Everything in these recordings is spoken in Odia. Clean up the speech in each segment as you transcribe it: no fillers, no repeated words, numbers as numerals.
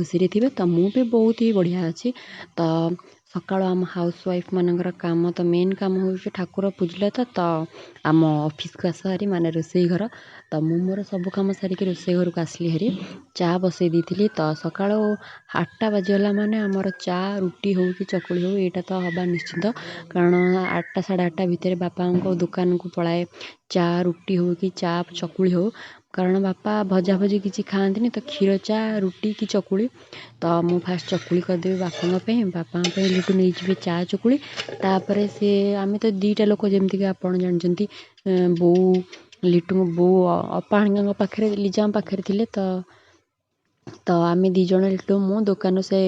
खुशी थे तो मु भी बहुत ही बढ़िया अच्छी। तो सकाल आम हाउस वाइफ मानकर काम तो मेन काम हो ठाकुर पूजिले तो आम ऑफिस को आस हारी माने रोसई घर तो मु मोर सब कम सारिक रोसई घर को आसली हारी चा बसई दी तो सका 8टा बाजीगला माने आमर चा रुटी हो कि चकुली हो यहाँ तो हवा निश्चिंत कारण 8टा साढ़े 8टा भितर बापा दुकान को पलाए चा रुटी हो कि चा चकुली हो कारण बापा भजा भजी किसी खाती तो क्षीर चा रुटी कि चकुली तो मु फास्ट चकुली करदेवी बापा लिटू नहीं जी चा चकुली तापर सी आम तो 2टा लोक जमीक आप जानते बो लिटू बो अपा पाखे लिजा पाखे थे तो आम 2 जन लिटू मु दुकान से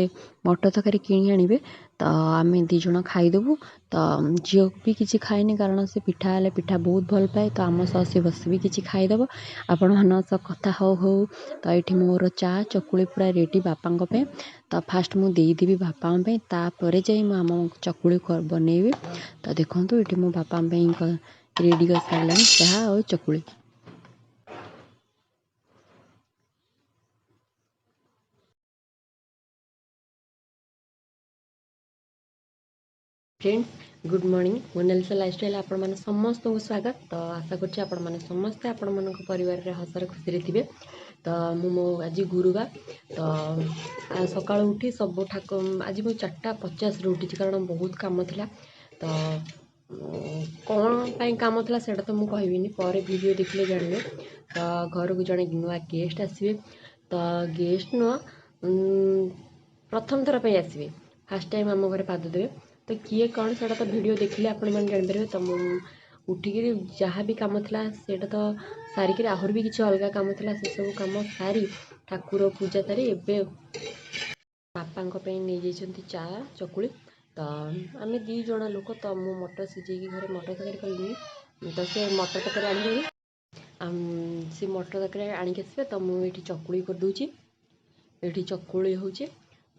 मटर तरकारी किणी आने तो आम 2 जन खाईदेबू तो झील भी किसी खाएनी कारण से पिठा हेल्ले पिठा बहुत भल पाए तो आम सह सी बस भी किसी खाईदेव आपण मान कथा हो तो ये मोर चा चकुली पूरा रेडी बापा तो फास्ट मुझे देदेवी बापापी तापर जा आम चकुली बनइबी तो देखो ये मो बापापी रेडी कर सारे चाह और चकुली। Friends good morning Monalisa lifestyle आपण मैंने समस्त को स्वागत तो आशा करछि आपण मैंने समस्ते आपण मन परिवार हसर खुशी थे तो मो आज गुरुवार तो सका उठी सब ठाकुर आज मुझे 4:50 उठी कारण बहुत कम था तो कौन कम था से तो मुझे कहबिनी पर वीडियो देखले जानवे तो घर को जड़े नुआ गेस्ट आसवे तो गेस्ट नुआ प्रथम थर पर आसवे फास्ट टाइम आम घर पाद देवे तो किए कौन से तो वीडियो देखिले आपण मैंने जापर तो मुझे उठिक जहाँ भी कम था से तो सारिक आहर भी किसी अलग कम था से सब कम सारी ठाकुर पूजा सारी एवं बापा नहीं जाइए चा चकुली तो आम 2 जन लोक तो मु मटर सिझे घर मटर तरकारी कली तो से मटर तरकारी आनी से मटर तरकारी आणिक आसवे तो मुझे चकुली करदे ये चकुली हूँ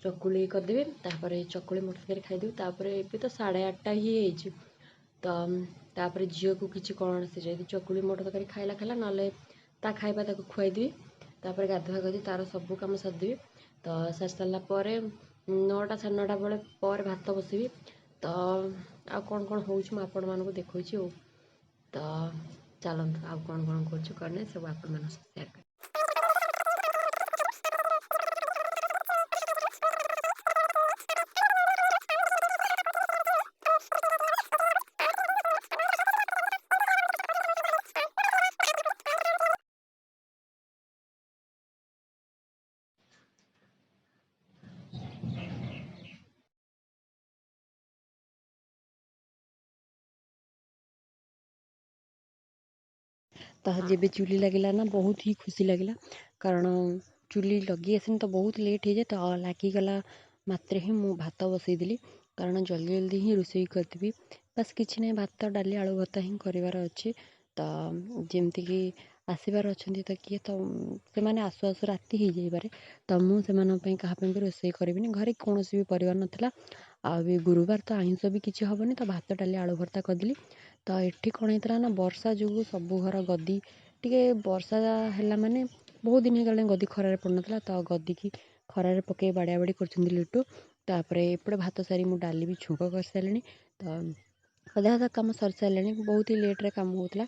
चकुली करदेवी तापर चकुली मटर तरकारी खाईदेवी तापर ए तो 8:30 ही तो झील को किसी कौन से चकुली मटर तरकारी खाइला खाला ना ता खाଇବା खुआईदेवी तापर गाधुआ गाधि तार सब कम सारिदेवी तो सारी सारापर 9टा साढ़े 9टा बेले पर भात बसबी तो आ कौन कौन हो आपण मानक देखो तो चलते आउ कौन कौन कर सब आपण मान शेयर कर। तो जब चुली लगे ना बहुत ही खुशी लगे कारण चुली लगी आसनी तो बहुत लेट हो जाए तो लगिगला मात्र ही मु भात बसईदेली कारण जल्दी जल्दी ही रोषे करदेवी बस किसी ना भात डाली आलू भत्ता ही करार अच्छे तो जमती कि आसबार अच्छा तो किए तो से आसु आसु राति हो जापे तो मुझे कहीं भी रोषे करी घरे कौन भी परिवार नाला आ गुरुवार तो आइंस भी किसी हेनी तो भात डाली आलू भर्ता करदेली तो ये कौन होता ना वर्षा जो सब घर गदी टे वर्षा है माने बहुत दिन हो गदी खरार पड़ना तो गदी की खरार पकई बाड़ा बाड़ी कर लिटू तापर एपटे भात सारी मुझे डाली भी छुक कर सारे तो अधा अधा कम सर सारे बहुत ही लेट्रे कम होता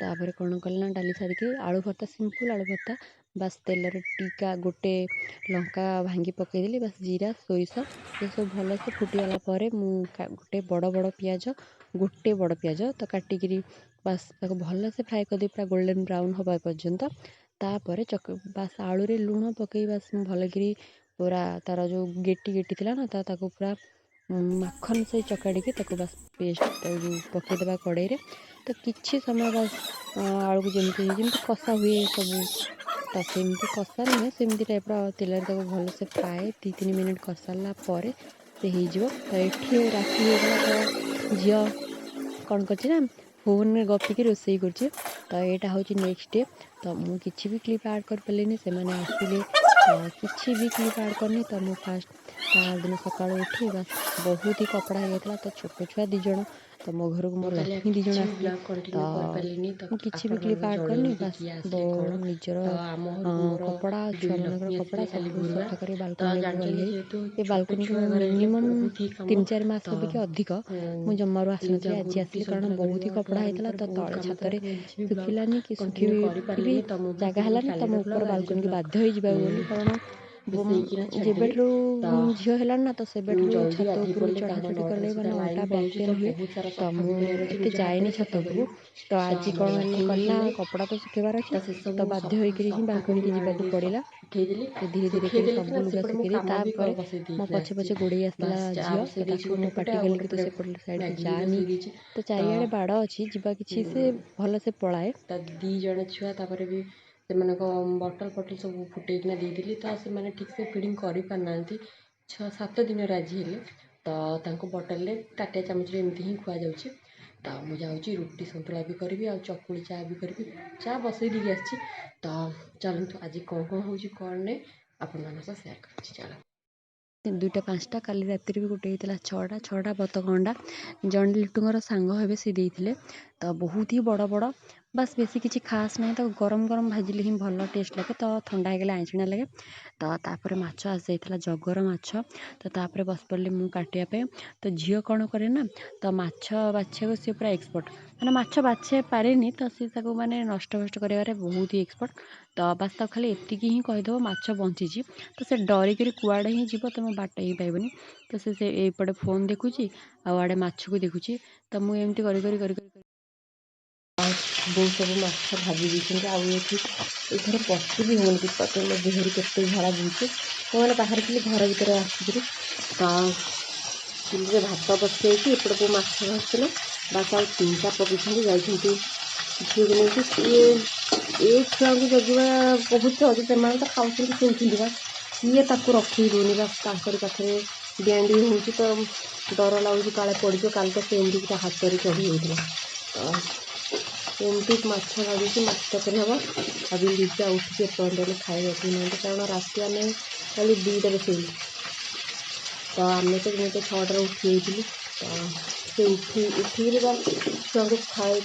तापर कौन कल डाली सारिक आलू भर्ता सिंपल आलू भर्ता बस तेलर टीका गोटे लंका भांगी पकईदेली बस जीरा सोरिष ये सब भलसे फुटीगला गोटे बड़ बड़ पियाज गोटे बड़ पियाज तो काटिकी बस भल से फ्राए कर पूरा गोल्डन ब्राउन हवा पर्यंत तापर बस आलू रे लुण पकई बस भलकि पूरा तार जो गेटी गेटी थी ना ताको पूरा माखन से चकाड़ी बस पेस्ट पकईदेवा कड़े तो किसी समय बस आलू को जमी कषा हुए सब तो सेमती कषा नुहे सेमती टाइप तेल भल से फ्राए 2-3 मिनट कषाला से हो तो ये राति होगा तो झील कौन कर फोन में गपिकी रोषे कर तो यहाँ हूँ नेक्स्ट डे तो मुझे किसी भी क्लिप ऐड कर पारे से आसिले तो किसी भी क्लिप ऐड करनी तो मुझे फास्ट तार दिन सका उठी बस बहुत ही कपड़ा हो जाता तो छोट छुआ 2 जन तो मो घर को ମୁଁ मोर ତାହେଲେ लक्ष्मी 2 जण କିଛି आसले ବ୍ଲଗ୍ तो କଣ୍ଟିନ୍ୟୁ କରିପାରିଲିନି ତ ମୁଁ କିଛି ବି କ୍ଲିପ୍ ଆପଣମାନଙ୍କୁ ଆଡ୍ କରିନି ଜଣେଇନି କି बास କିଏ ଆସିଲେ କ'ଣ निजर ତ ଆମ ଘରକୁ ମୋର कपड़ा ଦୁଇ छुआମାନଙ୍କର ଲକ୍ଷ୍ମୀ कपड़ा ଆସିଲେ କାଲି सब ଗୁରୁବାର सफा कर ତ बालकनी को गली ଜାଣିଛନ୍ତି है ଯେହେତୁ ये ଛୋଟ बालकनी को ଛୁଆ ଘରେ ହେଇଥିଲେ मिनिमम ବହୁତ ହି କାମ 3-4 मास ତ भी अधिक ମୁଁ ଜମାରୁ ଆସିନଥିଲି ତାଙ୍କୁ ଆଜି ରୁଟି ଆସିଲି କାରଣ ସନ୍ତୁଳା ବହୁତ ହି କରିବା ଠୁ କପଡ଼ା ଆରମ୍ଭ ହେଇଥିଲା କରି ତ ବହୁତ ତଳେ କାମ ଥିଲା ଛାତରେ ତ ମୁଁ କିଛି ବି ବ୍ଲଗ୍ ଶୁଖିଲାନି କି କଣ୍ଟିନ୍ୟୁ ଶୁଖିବି ବି କରିପାରିଲିନି ତ ମୁଁ ଜାଗା ଭାବିଲି ହେଲାନି ତ କାଲିର ମୁଁ ବ୍ଲଗ୍ ଉପର ଆଜିର ବାଲକନିକି ବ୍ଲଗ୍ ବାଧ୍ୟ ହେଇଯିବାକୁ ବୋଲି କାରଣ ମିଶେଇକିନା ଛାଡ଼ିଦେଲି ଯେବେଠାରୁ ତ ଝିଅ ହେଲାଣି ନା ତ ମୁଁ ସେବେଠାରୁ ଜଲ୍ଦି ଛାତ ଗାଧେଇ ଉପରକୁ ପଡ଼ିଲି କାମ ଚଢ଼ାଚଢ଼ି 9ଟାରେ କଲେ ସୁଦ୍ଧା ମାନେ ଅଣ୍ଟା ଲାଇନ୍ ବ୍ୟାକ୍ ପଳଉଛି ତ ପେନ୍ ହୁଏ ବହୁତ ସାରା ତ ସଫା ବି ମୁଁ କରିବାର ଅଛି ଏତେ ନିଜ ଯାଏନି ହାତରେ ଛାତ ସଫା ଉପରକୁ କରିବି ତ ତ ଆଜି ଆମର କ'ଣ ହେଲା ୱାସିଂ କଲି ନା ମେସିନ୍ ନାହିଁ କପଡ଼ା ତ ଶୁଖେଇବାର ଅଛି ତ ତ ସେସବୁ ବାଧ୍ୟ ହୋଇକରି ହିଁ ସଫାକୁ ବାଲକନିକି ମୁଁ ଯିବାକୁ ଆଣିକି ପଡ଼ିଲା ଉଠେଇଦେଲି ତ ଧୀରେ ଧୀରେ ଶୁଖେଇ କରି ସବୁ ଦେଇକିନା ଲୁଗା ସେପଟେ ମୁଁ ଶୁଖେଇ ଦେଇ କାମ ବି ତାପରେ ବସେଇ ମୋ ଦେଇକିନା ପଛେ ଆସିଛି ପଛେ ଗୋଡ଼େଇ ଆସିଥିଲା ବାସ୍ ଚା ଝିଅ ବସେଇ ତ ଦେଇଛି ତାକୁ ଗୋଟେ ମୁଁ ପଟେ ପାଟି ଆଉ କଲି ଗୋଟେ କି ତୁ ପଟେ ସେପଟ ସାଇଡ଼୍କୁ ମ୍ୟାଗି ବି ଯାଆନି ବସେଇ ଦେଇଛି ତ ତ ଚାରିଆଡ଼େ ବାଡ଼ ଅଛି ଯିବା କିଛି ସେ ଭଲସେ ପଳାଏ। ତା 2 ଜଣ ଛୁଆ ତାପରେ ବି ସେମାନଙ୍କ ବଟଲ୍ ଫଟଲ୍ ସବୁ ଫୁଟେଇକିନା ଦେଇଦେଲି ତ ସେମାନେ ଠିକ୍ସେ ଫିଡ଼ିଙ୍ଗ କରିପାରୁନାହାନ୍ତି 6-7 ଦିନରେ ଆଜି ହେଲେ ତ ତାଙ୍କୁ ବଟଲରେ ତାଟିଆ ଚାମଚରେ ଏମିତି ହିଁ ଖୁଆଯାଉଛି ତ ମୁଁ ଯାଉଛି ରୁଟି ସନ୍ତୁଳା ବି କରିବି ଆଉ ଚକୁଳି ଚା ବି କରିବି ଚା ବସେଇ ଦେଇକି ଆସିଛି ତ ଚାଲନ୍ତୁ ଆଜି କ'ଣ ହେଉଛି କ'ଣ ନାହିଁ ଆପଣମାନଙ୍କ ସହ ସେୟାର କରୁଛି ଚାଲ 2ଟା 5ଟା କାଲି ରାତିରେ ବି ଗୋଟେ ହେଇଥିଲା 6ଟା ବତକ ଅଣ୍ଡା ଜଣେ ଲିଟୁଙ୍କର ସାଙ୍ଗ ହେବେ ସେ ଦେଇଥିଲେ ତ ବହୁତ ହି ବଡ଼ ବଡ଼ ବାସ୍ ବେଶୀ କିଛି ଖାସ୍ ନାହିଁ ତ ଗରମ ଗରମ ଭାଜିଲେ ହିଁ ଭଲ ଟେଷ୍ଟ ଲାଗେ ତ ଥଣ୍ଡା ହେଇଗଲେ ଆଇଁଷିଣା ଲାଗେ ତ ତାପରେ ମାଛ ଆସିଯାଇଥିଲା ଜଗର ମାଛ ତ ତାପରେ ବସି ପଡ଼ିଲି ମୁଁ କାଟିବା ପାଇଁ ତ ଝିଅ କ'ଣ କରେ ନା ତ ମାଛ ବାଛିବାକୁ ସିଏ ପୁରା ଏକ୍ସପର୍ଟ ମାନେ ମାଛ ବାଛି ପାରେନି ତ ସିଏ ତାକୁ ମାନେ ନଷ୍ଟ କରିବାରେ ବହୁତ ହି ଏକ୍ସପର୍ଟ ତ ବାସ୍ ତାକୁ ଖାଲି ଏତିକି ହିଁ କହିଦେବ ମାଛ ବଞ୍ଚିଛି ତ ସେ ଡରିକିରି କୁଆଡ଼େ ହିଁ ଯିବ ତମ ବାଟ ହିଁ ପାଇବନି ତ ସେ ଏଇପଟେ ଫୋନ୍ ଦେଖୁଛି ଆଉ ଆଡ଼େ ମାଛକୁ ଦେଖୁଛି ତ ମୁଁ ଏମିତି କରି ବୋଉ ସବୁ ମାଛ ଭାଜି ଦେଇଛନ୍ତି ଆଉ ଏଥର ପଶି ବି ହେଉନି ବିପଦ ମୋ ଦେହରୁ କେତେ ଝାଡ଼ା ବହୁଛି ସେମାନେ ବାହାରେ ଥିଲି ଘର ଭିତରେ ଆସିକିରି ତ ଚୁଲିରେ ଭାତ ବସିଯାଇଛି ଏପଟେ ବୋଉ ମାଛ ଭାଜୁଥିଲା ବାସ୍ ଆଉ 3ଟା ପକେଇଛନ୍ତି ଯାଇଛନ୍ତି ଝିଅକୁ ନେଇକି ସିଏ ଏ ଛୁଆଙ୍କୁ ଜଗିବା ବହୁତ ସହଜ ସେମାନେ ତ ଖାଉଛନ୍ତି ଶୁଣୁଛନ୍ତି ବା କିଏ ତାକୁ ରଖେଇ ଦେଉନି ବାସ୍ ତାଙ୍କରି ପାଖରେ ଡିଆଁ ଡିଁ ହେଉଛି ତ ଡର ଲାଗୁଛି କାଳେ ପଡ଼ିଯିବ କାଲି ତ ସେ ଏମିତି ତା ହାତରେ ଚଢ଼ି ଯାଇଥିଲା ତ ଏମିତି ମାଛ ଭାଜୁଛି ମାଛ ତରକାରୀ ହେବ ଆଜି ଲିଜା ଉଠିକି ଏପର୍ଯ୍ୟନ୍ତ ହେଲେ ଖାଇବାକୁ ନାହାନ୍ତି କାରଣ ରାତି ଆମେ କାଲି 2ଟାରେ ଶୋଇଲୁ ତ ମୁଁ ତ 6ଟାରେ ଉଠି ଯାଇଥିଲି ତ ସେ ଉଠିକିରି ବା ଛୁଆଙ୍କୁ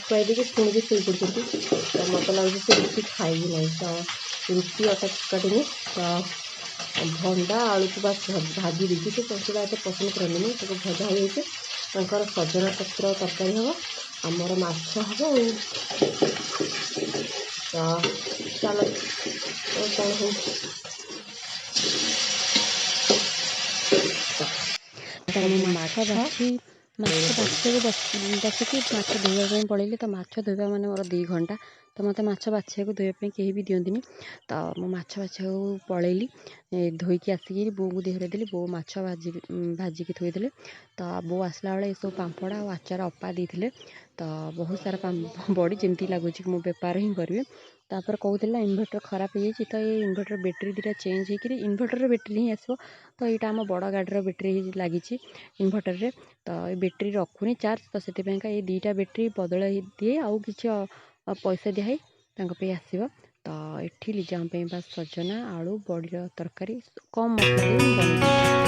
ଖୁଆଇ ଦେଇକି ପୁଣି ବି ଶୋଇପଡ଼ିଛନ୍ତି ତ ମୋତେ ଲାଗୁଛି ସେ ରୁଟି ଖାଇବି ନାହିଁ ତ ରୁଟି ଅଟା ଚକଟିନି ତ ଭଣ୍ଡା ଆଳୁକୁ ବାସ୍ ଭାଜି ଦେଇଛି ସେ ସନ୍ତୁଳା ଏତେ ପସନ୍ଦ କରନ୍ତିନି ତାକୁ ଭଜା ହେଇଯାଇଛି ତାଙ୍କର ସଜନା ପତ୍ର ତରକାରୀ ହେବ ଆମର ମାଛ ହେବ ଆଉ ତ ଚାଲ କ'ଣ ହେଉଛି ତ ମୁଁ ମାଛ ବାଛିବାକୁ ବସିକି ମାଛ ଧୋଇବା ପାଇଁ ପଳେଇଲି ତ ମାଛ ଧୋଇବା ମାନେ ମୋର 2 ଘଣ୍ଟା ତ ମୋତେ ମାଛ ବାଛିବାକୁ ଧୋଇବା ପାଇଁ କେହି ବି ଦିଅନ୍ତିନି ତ ମୁଁ ମାଛ ବାଛିବାକୁ ପଳେଇଲି ଧୋଇକି ଆସିକି ବୋଉଙ୍କୁ ଦେହରେ ଦେଲି ବୋଉ ମାଛ ଭାଜିକି ଥୋଇଦେଲେ ତ ବୋଉ ଆସିଲା ବେଳେ ଏସବୁ ପାମ୍ପଡ଼ ଆଉ ଆଚାର ଅପା ଦେଇଥିଲେ ତ ବହୁତ ସାରା ବଡ଼ି ଯେମିତି ଲାଗୁଛି କି ମୁଁ ବେପାର ହିଁ କରିବି ତାପରେ କହୁଥିଲା ଇନଭର୍ଟର ଖରାପ ହେଇଯାଇଛି ତ ଏଇ ଇନଭର୍ଟର ବ୍ୟାଟେରୀ 2ଟା ଚେଞ୍ଜ ହେଇକିରି ଇନଭର୍ଟରର ବ୍ୟାଟେରୀ ହିଁ ଆସିବ ତ ଏଇଟା ଆମ ବଡ଼ ଗାଡ଼ିର ବ୍ୟାଟେରୀ ଲାଗିଛି ଇନଭର୍ଟରରେ ତ ଏ ବ୍ୟାଟେରୀ ରଖୁନି ଚାର୍ଜ ତ ସେଥିପାଇଁକା ଏଇ 2ଟା ବ୍ୟାଟେରୀ ବଦଳାଇ ଦିଏ ଆଉ କିଛି ପଇସା ଦିଆହେଇ ତାଙ୍କ ପାଇଁ ଆସିବ ତ ଏଠି ଲିଜାଙ୍କ ପାଇଁ ବା ସଜନା ଆଳୁ ବଡ଼ିର ତରକାରୀ କମ୍ ମସଲା ଦେଇ ମୁଁ ବନେଇ ଦେଇଛି